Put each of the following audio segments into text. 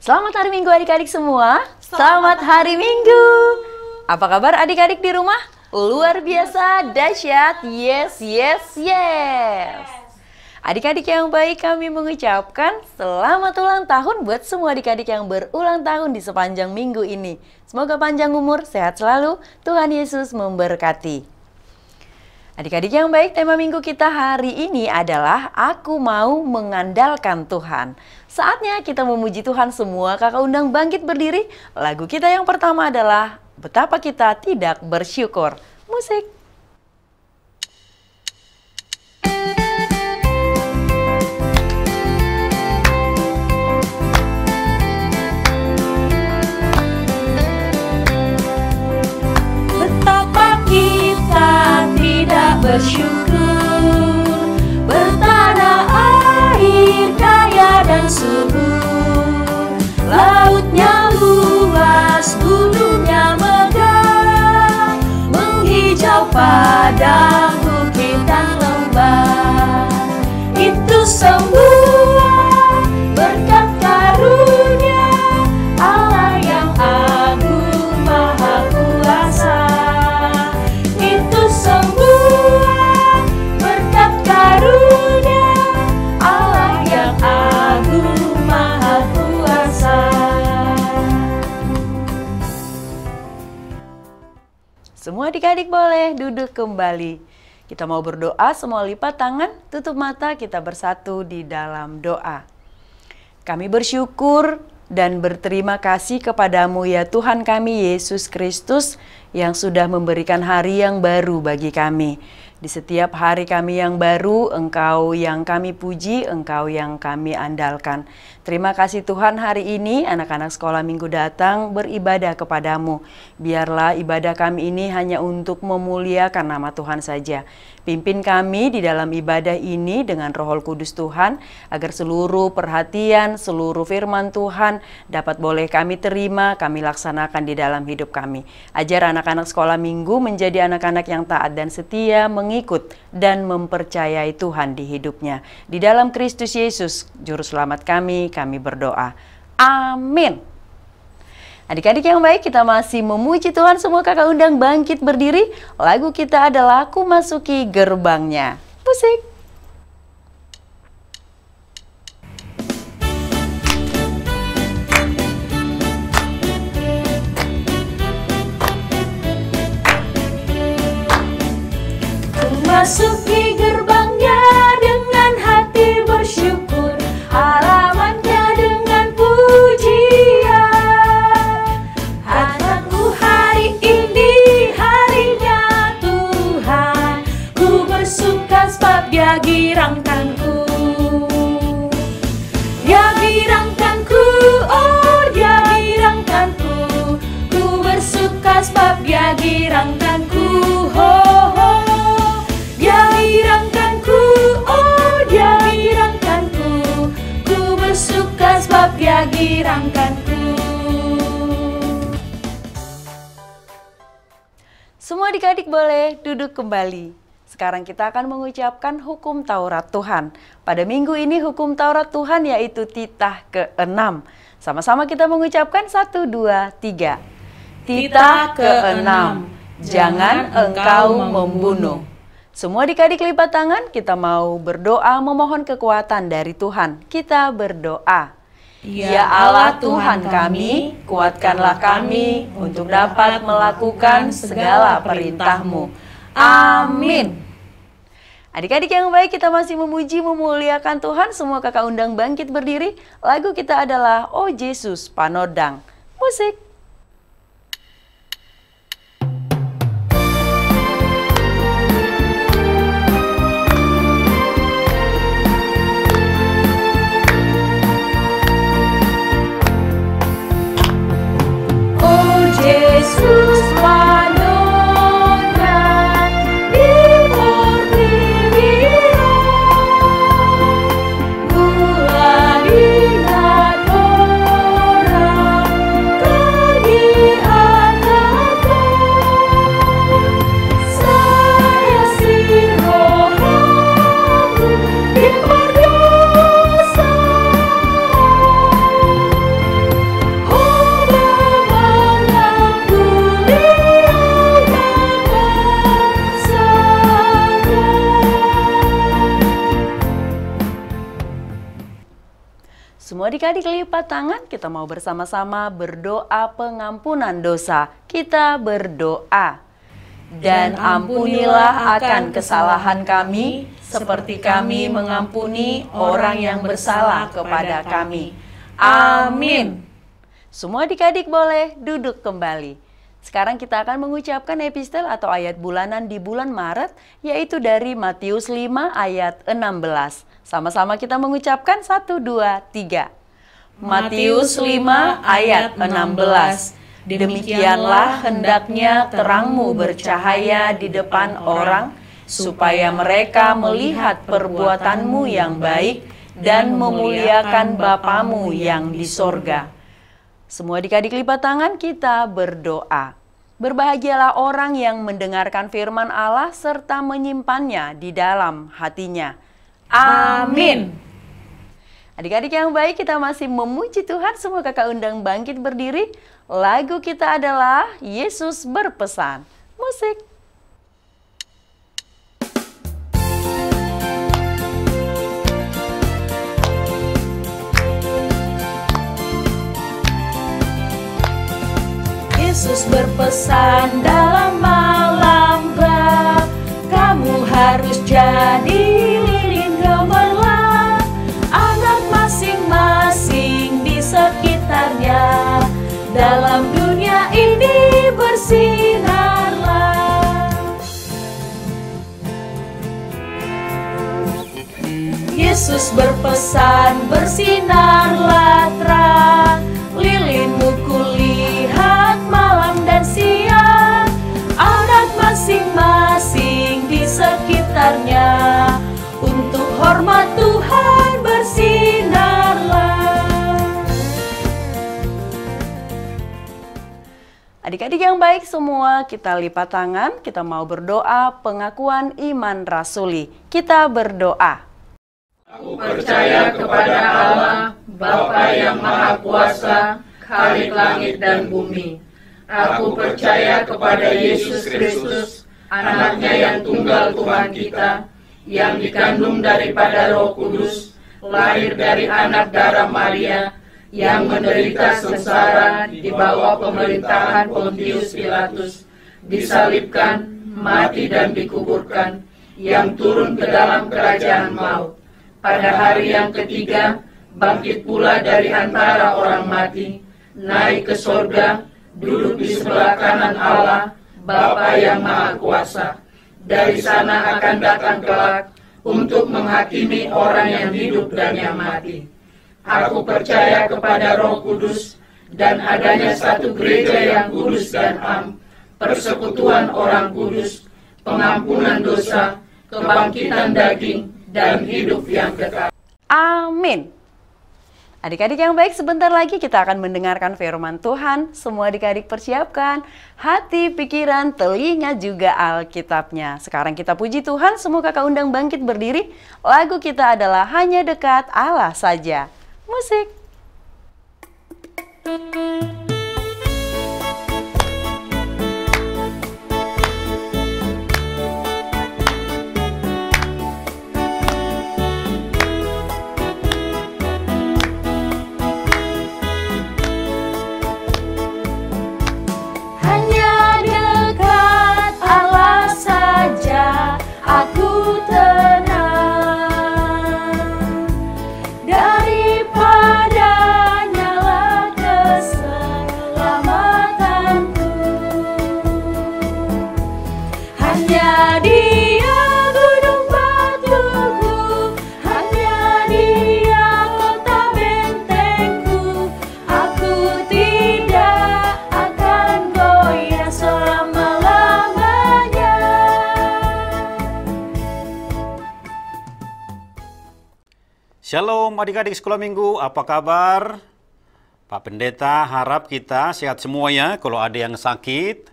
Selamat hari Minggu adik-adik semua. Selamat hari Minggu. Apa kabar adik-adik di rumah? Luar biasa, dahsyat, yes, yes, yes. Adik-adik yang baik, kami mengucapkan selamat ulang tahun buat semua adik-adik yang berulang tahun di sepanjang minggu ini. Semoga panjang umur, sehat selalu, Tuhan Yesus memberkati. Adik-adik yang baik, tema minggu kita hari ini adalah Aku Mau Mengandalkan Tuhan. Saatnya kita memuji Tuhan semua. Kakak undang bangkit berdiri. Lagu kita yang pertama adalah Betapa Kita Tidak Bersyukur. Musik. Betapa kita tidak bersyukur, bertanah air kaya dan subur, lautnya luas, gunungnya megah, menghijau padang, bukit dan lembah. Itu semua berkat karunia Allah yang agung maha kuasa. Itu semua berkat karunia Allah yang agung maha kuasa. Semua adik-adik boleh duduk kembali. Kita mau berdoa, semua lipat tangan, tutup mata, kita bersatu di dalam doa. Kami bersyukur dan berterima kasih kepadamu ya Tuhan kami Yesus Kristus yang sudah memberikan hari yang baru bagi kami. Di setiap hari kami yang baru, Engkau yang kami puji, Engkau yang kami andalkan. Terima kasih Tuhan, hari ini anak-anak sekolah minggu datang beribadah kepadamu. Biarlah ibadah kami ini hanya untuk memuliakan nama Tuhan saja. Pimpin kami di dalam ibadah ini dengan Roh Kudus Tuhan, agar seluruh perhatian, seluruh firman Tuhan dapat boleh kami terima, kami laksanakan di dalam hidup kami. Ajar anak-anak sekolah minggu menjadi anak-anak yang taat dan setia, mengikut dan mempercayai Tuhan di hidupnya. Di dalam Kristus Yesus, Juru Selamat kami berdoa. Amin. Adik-adik yang baik, kita masih memuji Tuhan. Semua kakak undang bangkit berdiri. Lagu kita adalah Aku Masuki Gerbangnya. Musik. Ku masuki gerbangnya dengan hati bersyukur, halamannya dengan pujian. Hatiku hari ini harinya Tuhan, ku bersuka sebab Dia girangkanku. Dia girangkanku, oh Dia girangkanku, ku bersuka sebab Dia girangkanku. Ho ho. Dia girangkanku, oh Dia girangkanku, ku bersuka sebab Dia girangkanku. Semua adik-adik boleh duduk kembali. Sekarang kita akan mengucapkan hukum Taurat Tuhan. Pada minggu ini hukum Taurat Tuhan yaitu titah ke-6. Sama-sama kita mengucapkan 1, 2, 3. Titah ke-6. Jangan engkau membunuh. Semua adik-adik lipat tangan, kita mau berdoa memohon kekuatan dari Tuhan. Kita berdoa. Ya Allah Tuhan kami, kuatkanlah kami untuk dapat melakukan segala perintah-Mu. Amin. Adik-adik yang baik, kita masih memuji, memuliakan Tuhan. Semua kakak undang bangkit berdiri. Lagu kita adalah Oh Yesus Panodang. Musik. Yesus panodang di Portiwiro, gula ingat orang Semua adik-adik lipat tangan, kita mau bersama-sama berdoa pengampunan dosa. Kita berdoa. Dan ampunilah akan kesalahan kami, seperti kami mengampuni orang yang bersalah kepada kami. Amin. Semua adik-adik boleh duduk kembali. Sekarang kita akan mengucapkan epistel atau ayat bulanan di bulan Maret, yaitu dari Matius 5 ayat 16. Sama-sama kita mengucapkan 1, 2, 3. Matius 5 ayat 16. Demikianlah hendaknya terangmu bercahaya di depan orang, supaya mereka melihat perbuatanmu yang baik dan memuliakan Bapamu yang di sorga. Semua adik-adik lipat tangan, kita berdoa. Berbahagialah orang yang mendengarkan firman Allah serta menyimpannya di dalam hatinya. Amin. Adik-adik yang baik, kita masih memuji Tuhan. Semua kakak undang bangkit berdiri. Lagu kita adalah Yesus Berpesan. Musik. Yesus berpesan dalam malam gelap, kamu harus jadi lilin gemerlap. Anak masing-masing di sekitarnya, dalam dunia ini bersinarlah. Yesus berpesan, bersinarlah terang, lilinmu kulihat malam dan siang. Anak masing-masing di sekitarnya, untuk hormat Tuhan bersinarlah. Adik-adik yang baik semua, kita lipat tangan, kita mau berdoa pengakuan iman rasuli. Kita berdoa. Aku percaya kepada Allah, Bapa yang Maha Kuasa, Khalik langit dan bumi. Aku percaya kepada Yesus Kristus, anaknya yang tunggal Tuhan kita, yang dikandung daripada Roh Kudus, lahir dari anak darah Maria, yang menderita sengsara di bawah pemerintahan Pontius Pilatus, disalibkan, mati dan dikuburkan, yang turun ke dalam kerajaan maut. Pada hari yang ketiga, bangkit pula dari antara orang mati, naik ke sorga, duduk di sebelah kanan Allah, Bapa yang Maha Kuasa. Dari sana akan datang kelak untuk menghakimi orang yang hidup dan yang mati. Aku percaya kepada Roh Kudus dan adanya satu gereja yang kudus dan am, persekutuan orang kudus, pengampunan dosa, kebangkitan daging, dan hidup yang kekal. Amin. Adik-adik yang baik, sebentar lagi kita akan mendengarkan firman Tuhan. Semua adik-adik persiapkan hati, pikiran, telinga, juga Alkitabnya. Sekarang kita puji Tuhan, semua kakak undang bangkit berdiri. Lagu kita adalah Hanya Dekat Allah Saja. Musik. Hanya dekat Allah saja aku tenang, daripadanya lah keselamatanku. Hanya Dia gunung batuku, hanya Dia kota bentengku. Aku tidak akan goyah selama-lamanya. Shalom adik-adik sekolah minggu, apa kabar? Pak Pendeta harap kita sehat semuanya. Kalau ada yang sakit,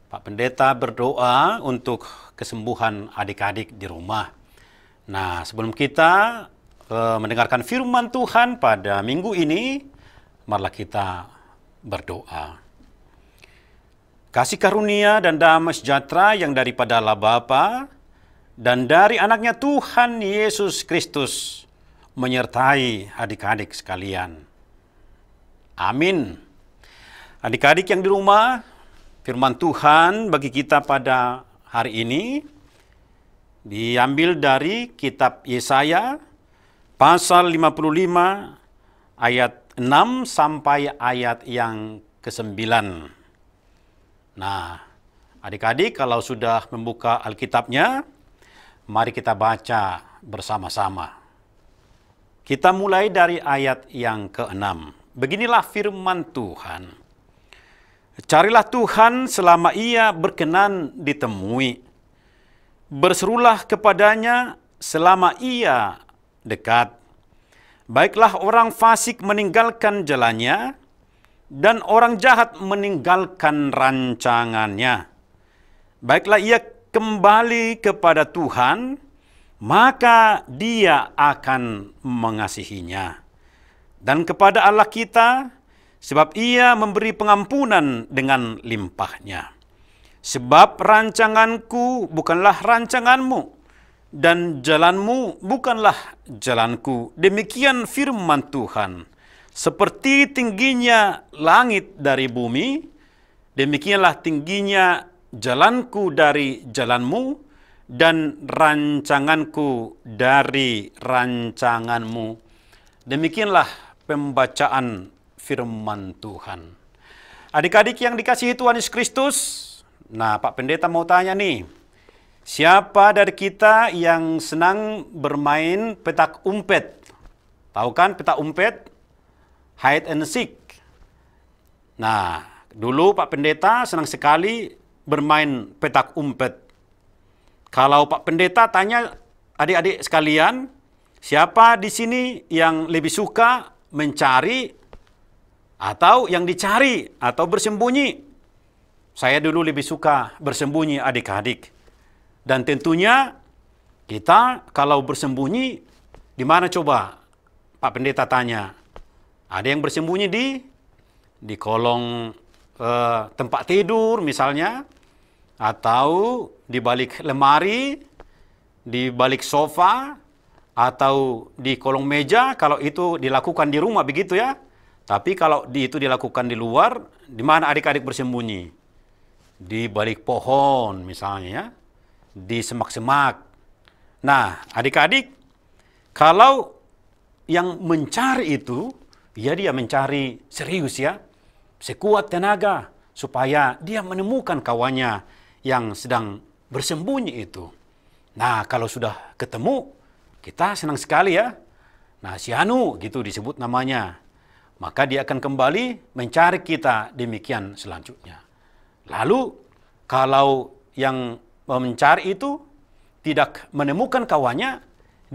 Pak Pendeta berdoa untuk kesembuhan adik-adik di rumah. Nah, sebelum kita mendengarkan firman Tuhan pada minggu ini, marilah kita berdoa. Kasih karunia dan damai sejahtera yang daripada Allah Bapa dan dari anaknya Tuhan Yesus Kristus menyertai adik-adik sekalian. Amin. Adik-adik yang di rumah, firman Tuhan bagi kita pada hari ini diambil dari kitab Yesaya pasal 55 ayat 6 sampai ayat yang ke-9. Nah, adik-adik kalau sudah membuka Alkitabnya, mari kita baca bersama-sama. Kita mulai dari ayat yang ke-6. Beginilah firman Tuhan. Carilah Tuhan selama ia berkenan ditemui. Berserulah kepadanya selama ia dekat. Baiklah orang fasik meninggalkan jalannya, dan orang jahat meninggalkan rancangannya. Baiklah ia kembali kepada Tuhan, maka Dia akan mengasihinya. Dan kepada Allah kita, sebab Ia memberi pengampunan dengan limpahnya. Sebab rancanganku bukanlah rancanganmu, dan jalanmu bukanlah jalanku. Demikian firman Tuhan. Seperti tingginya langit dari bumi, demikianlah tingginya jalanku dari jalanmu, dan rancanganku dari rancanganmu. Demikianlah pembacaan firman Tuhan. Adik-adik yang dikasihi Tuhan Yesus Kristus, nah Pak Pendeta mau tanya nih, siapa dari kita yang senang bermain petak umpet? Tahu kan petak umpet? Hide and seek. Nah, dulu Pak Pendeta senang sekali bermain petak umpet. Kalau Pak Pendeta tanya adik-adik sekalian, siapa di sini yang lebih suka mencari atau yang dicari atau bersembunyi? Saya dulu lebih suka bersembunyi adik-adik. Dan tentunya kita kalau bersembunyi di mana coba? Pak Pendeta tanya. Ada yang bersembunyi di kolong tempat tidur misalnya, atau di balik lemari, di balik sofa, atau di kolong meja kalau itu dilakukan di rumah begitu ya. Tapi kalau itu dilakukan di luar, di mana adik-adik bersembunyi? Di balik pohon misalnya ya. Di semak-semak. Nah, adik-adik, kalau yang mencari itu, ya dia mencari serius ya, sekuat tenaga, supaya dia menemukan kawannya yang sedang bersembunyi itu. Nah, kalau sudah ketemu, kita senang sekali ya. Nah, si Anu gitu disebut namanya. Maka dia akan kembali mencari kita demikian selanjutnya. Lalu, kalau yang mencari itu tidak menemukan kawannya,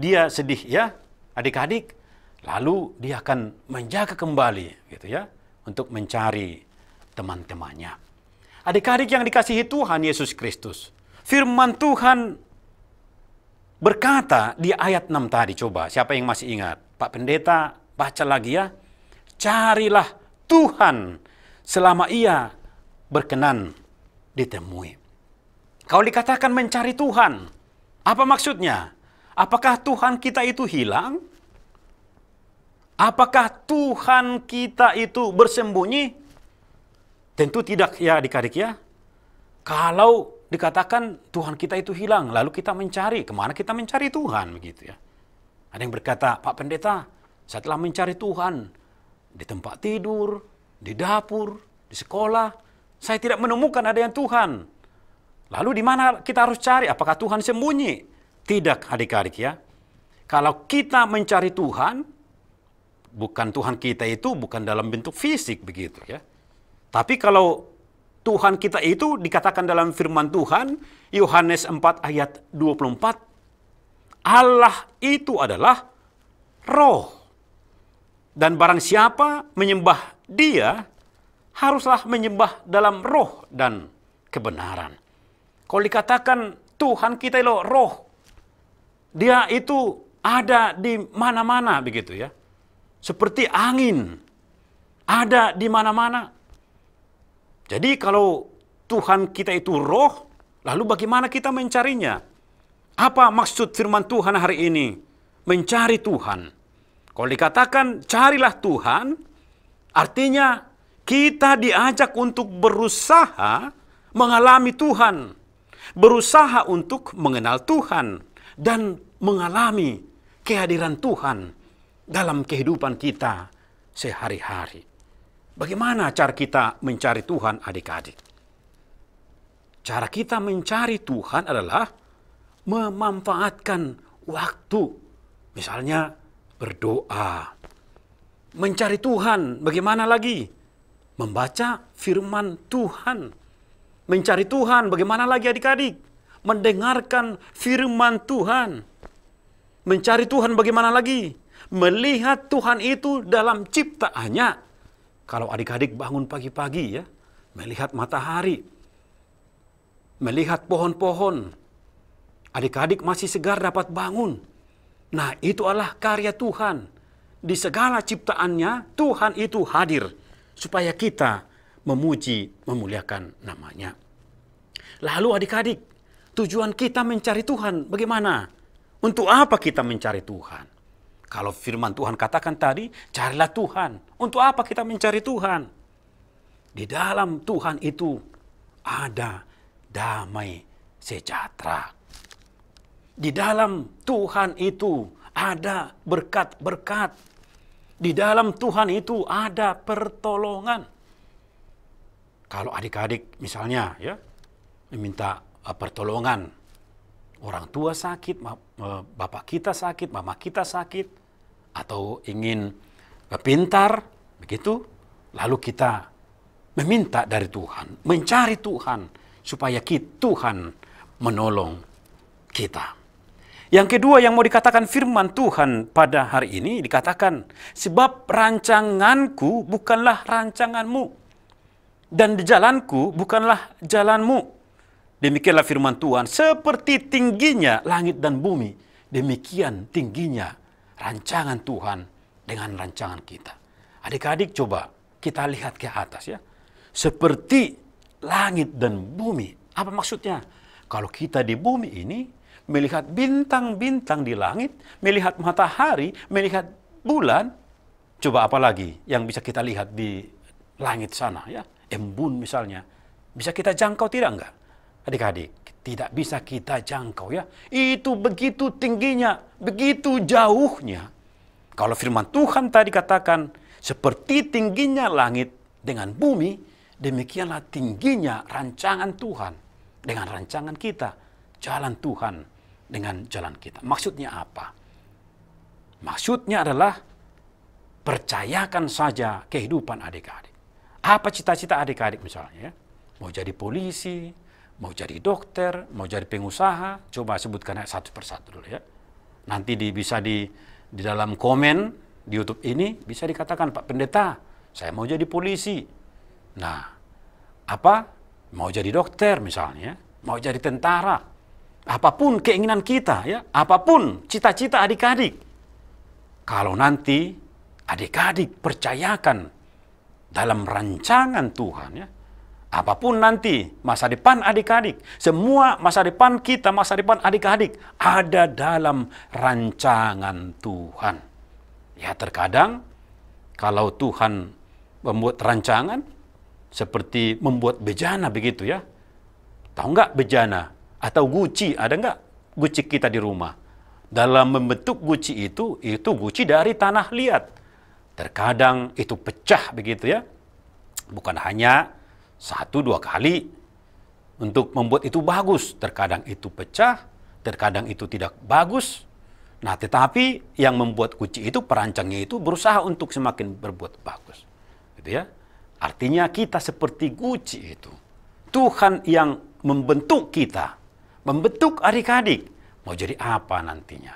dia sedih ya, adik-adik. Lalu dia akan menjaga kembali gitu ya, untuk mencari teman-temannya. Adik-adik yang dikasihi Tuhan Yesus Kristus, firman Tuhan berkata di ayat 6 tadi, coba siapa yang masih ingat? Pak Pendeta baca lagi ya. Carilah Tuhan selama ia berkenan ditemui. Kalau dikatakan mencari Tuhan, apa maksudnya? Apakah Tuhan kita itu hilang? Apakah Tuhan kita itu bersembunyi? Tentu tidak ya adik-adik ya. Kalau dikatakan Tuhan kita itu hilang, lalu kita mencari, kemana kita mencari Tuhan begitu ya. Ada yang berkata, Pak Pendeta, saya telah mencari Tuhan di tempat tidur, di dapur, di sekolah. Saya tidak menemukan ada yang Tuhan. Lalu di mana kita harus cari? Apakah Tuhan sembunyi? Tidak adik-adik ya. Kalau kita mencari Tuhan, bukan Tuhan kita itu bukan dalam bentuk fisik begitu ya. Tapi kalau Tuhan kita itu dikatakan dalam firman Tuhan, Yohanes 4 ayat 24, Allah itu adalah roh. Dan barang siapa menyembah Dia, haruslah menyembah dalam roh dan kebenaran. Kalau dikatakan Tuhan kita itu roh, Dia itu ada di mana-mana begitu ya. Seperti angin, ada di mana-mana. Jadi kalau Tuhan kita itu roh, lalu bagaimana kita mencarinya? Apa maksud firman Tuhan hari ini? Mencari Tuhan. Kalau dikatakan carilah Tuhan, artinya kita diajak untuk berusaha mengalami Tuhan. Berusaha untuk mengenal Tuhan dan mengalami kehadiran Tuhan dalam kehidupan kita sehari-hari. Bagaimana cara kita mencari Tuhan, adik-adik? Cara kita mencari Tuhan adalah memanfaatkan waktu. Misalnya berdoa. Mencari Tuhan, bagaimana lagi? Membaca firman Tuhan. Mencari Tuhan, bagaimana lagi adik-adik? Mendengarkan firman Tuhan. Mencari Tuhan bagaimana lagi? Melihat Tuhan itu dalam ciptaannya. Kalau adik-adik bangun pagi-pagi ya, melihat matahari, melihat pohon-pohon, adik-adik masih segar dapat bangun. Nah, itu adalah karya Tuhan. Di segala ciptaannya, Tuhan itu hadir supaya kita memuji, memuliakan namanya. Lalu adik-adik, tujuan kita mencari Tuhan bagaimana? Untuk apa kita mencari Tuhan? Kalau firman Tuhan katakan tadi, carilah Tuhan. Untuk apa kita mencari Tuhan? Di dalam Tuhan itu ada damai sejahtera. Di dalam Tuhan itu ada berkat-berkat. Di dalam Tuhan itu ada pertolongan. Kalau adik-adik misalnya ya meminta pertolongan, orang tua sakit, bapak kita sakit, mama kita sakit, atau ingin pintar, begitu, lalu kita meminta dari Tuhan, mencari Tuhan, supaya Tuhan menolong kita. Yang kedua yang mau dikatakan firman Tuhan pada hari ini, dikatakan, sebab rancanganku bukanlah rancanganmu, dan jalanku bukanlah jalanmu. Demikianlah firman Tuhan, seperti tingginya langit dan bumi, demikian tingginya rancangan Tuhan dengan rancangan kita. Adik-adik coba kita lihat ke atas ya. Seperti langit dan bumi. Apa maksudnya? Kalau kita di bumi ini melihat bintang-bintang di langit, melihat matahari, melihat bulan, coba apa lagi yang bisa kita lihat di langit sana ya? Embun misalnya. Bisa kita jangkau tidak enggak? Adik-adik, tidak bisa kita jangkau ya. Itu begitu tingginya, begitu jauhnya. Kalau firman Tuhan tadi katakan, seperti tingginya langit dengan bumi, demikianlah tingginya rancangan Tuhan dengan rancangan kita. Jalan Tuhan dengan jalan kita. Maksudnya apa? Maksudnya adalah percayakan saja kehidupan adik-adik. Apa cita-cita adik-adik misalnya? Mau jadi polisi, mau jadi dokter, mau jadi pengusaha, coba sebutkan satu persatu dulu ya. Nanti bisa di dalam komen di YouTube ini bisa dikatakan, Pak Pendeta, saya mau jadi polisi. Nah, apa? Mau jadi dokter misalnya, mau jadi tentara. Apapun keinginan kita ya, apapun cita-cita adik-adik. Kalau nanti adik-adik percayakan dalam rancangan Tuhan ya, apapun nanti masa depan adik-adik, semua masa depan kita, masa depan adik-adik ada dalam rancangan Tuhan. Ya terkadang kalau Tuhan membuat rancangan seperti membuat bejana begitu ya. Tahu nggak bejana atau guci, ada nggak guci kita di rumah? Dalam membentuk guci itu guci dari tanah liat. Terkadang itu pecah begitu ya. Bukan hanya 1-2 kali untuk membuat itu bagus. Terkadang itu pecah, terkadang itu tidak bagus. Nah, tetapi yang membuat guci itu, perancangnya itu berusaha untuk semakin berbuat bagus. Gitu ya. Artinya kita seperti guci itu. Tuhan yang membentuk kita, membentuk adik-adik. Mau jadi apa nantinya?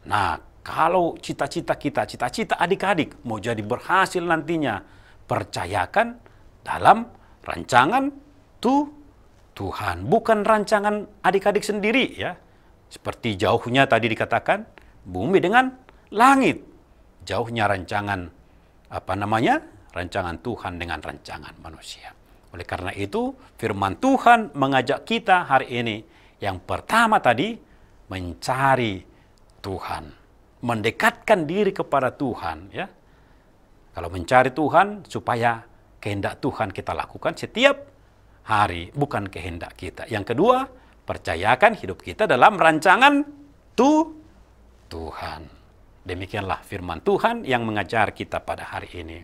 Nah, kalau cita-cita kita, cita-cita adik-adik mau jadi berhasil nantinya, percayakan dalam rancangan Tuhan, bukan rancangan adik-adik sendiri ya. Seperti jauhnya tadi dikatakan bumi dengan langit. Jauhnya rancangan rancangan Tuhan dengan rancangan manusia. Oleh karena itu, firman Tuhan mengajak kita hari ini yang pertama tadi mencari Tuhan. mendekatkan diri kepada Tuhan, ya. Kalau mencari Tuhan supaya kehendak Tuhan kita lakukan setiap hari, bukan kehendak kita. Yang kedua, percayakan hidup kita dalam rancangan Tuhan. Demikianlah firman Tuhan yang mengajar kita pada hari ini.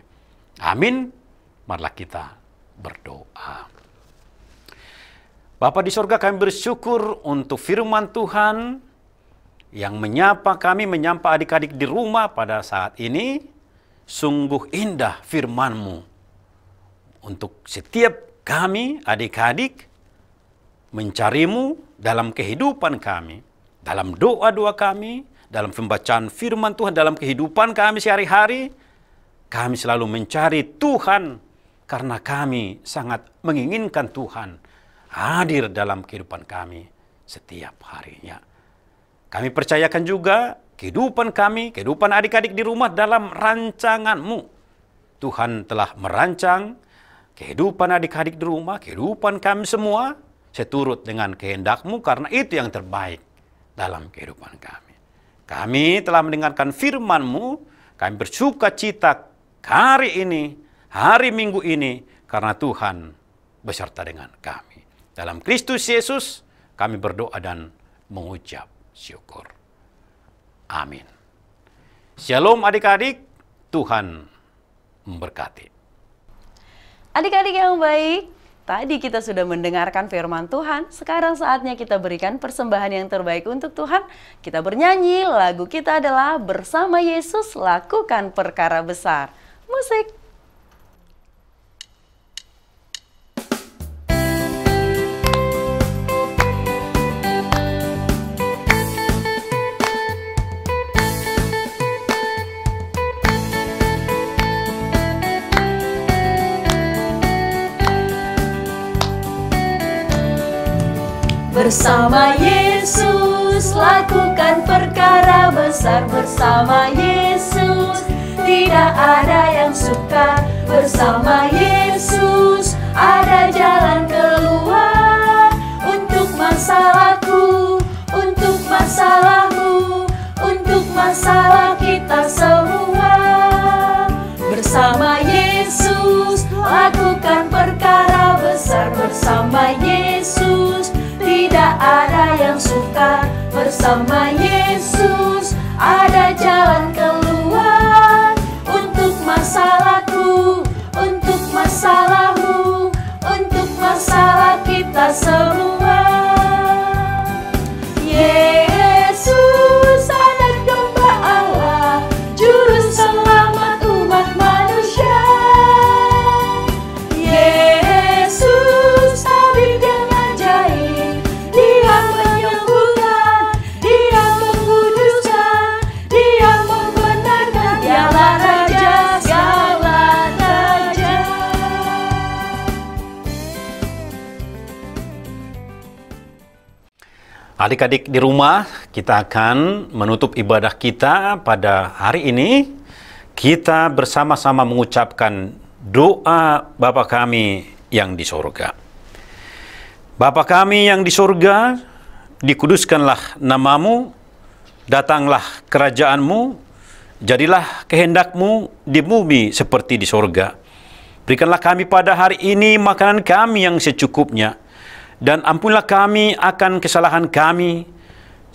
Amin. Marilah kita berdoa. Bapa di sorga, kami bersyukur untuk firman Tuhan yang menyapa kami, menyapa adik-adik di rumah pada saat ini. Sungguh indah firman-Mu untuk setiap kami, adik-adik, mencari-Mu dalam kehidupan kami, dalam doa-doa kami, dalam pembacaan firman Tuhan, dalam kehidupan kami sehari-hari. Kami selalu mencari Tuhan karena kami sangat menginginkan Tuhan hadir dalam kehidupan kami setiap harinya. Kami percayakan juga kehidupan kami, kehidupan adik-adik di rumah dalam rancangan-Mu. Tuhan telah merancang kehidupan adik-adik di rumah, kehidupan kami semua seturut dengan kehendak-Mu, karena itu yang terbaik dalam kehidupan kami. Kami telah mendengarkan firman-Mu, kami bersuka cita hari ini, hari Minggu ini, karena Tuhan beserta dengan kami. Dalam Kristus Yesus kami berdoa dan mengucap syukur. Amin. Shalom adik-adik, Tuhan memberkati. Adik-adik yang baik, tadi kita sudah mendengarkan firman Tuhan. Sekarang saatnya kita berikan persembahan yang terbaik untuk Tuhan. Kita bernyanyi, lagu kita adalah Bersama Yesus Lakukan Perkara Besar. Musik. Bersama Yesus lakukan perkara besar. Bersama Yesus tidak ada yang sukar. Bersama Yesus ada jalan keluar. Untuk masalahku, untuk masalahmu, untuk masalah kita semua. Bersama Yesus lakukan perkara besar. Bersama Yesus tidak ada yang sukar. Bersama Yesus ada jalan keluar. Untuk masalahku, untuk masalahmu, untuk masalah kita semua. Yesus anak domba Allah, juru selamat umat manusia. Yesus tabib yang ajaib, Dia menyembuhkan, Dia menguduskan, Dia membenarkan. Dialah Raja segala raja. Adik-adik di rumah, kita akan menutup ibadah kita pada hari ini. Kita bersama-sama mengucapkan doa Bapa kami yang di sorga. Bapa kami yang di sorga, dikuduskanlah namamu, datanglah kerajaanmu, jadilah kehendak-Mu di bumi seperti di sorga. Berikanlah kami pada hari ini makanan kami yang secukupnya, dan ampunilah kami akan kesalahan kami,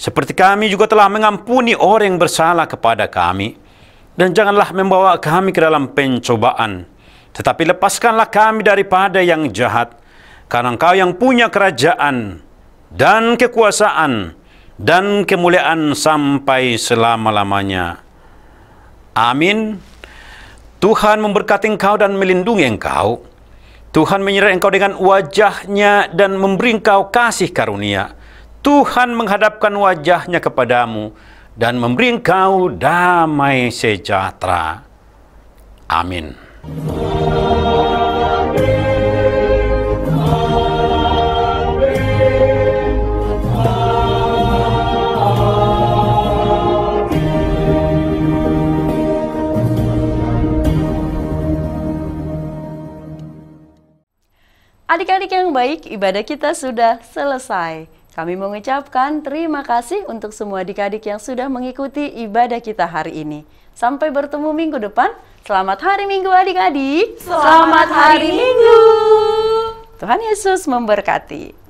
seperti kami juga telah mengampuni orang yang bersalah kepada kami. Dan janganlah membawa kami ke dalam pencobaan, tetapi lepaskanlah kami daripada yang jahat. Karena Engkau yang punya kerajaan dan kekuasaan dan kemuliaan sampai selama-lamanya. Amin. Tuhan memberkati engkau dan melindungi engkau. Tuhan menyertai engkau dengan wajah-Nya dan memberi engkau kasih karunia. Tuhan menghadapkan wajah-Nya kepadamu dan memberi engkau damai sejahtera. Amin. Adik-adik yang baik, ibadah kita sudah selesai. Kami mengucapkan terima kasih untuk semua adik-adik yang sudah mengikuti ibadah kita hari ini. Sampai bertemu minggu depan. Selamat hari Minggu adik-adik. Selamat hari Minggu. Tuhan Yesus memberkati.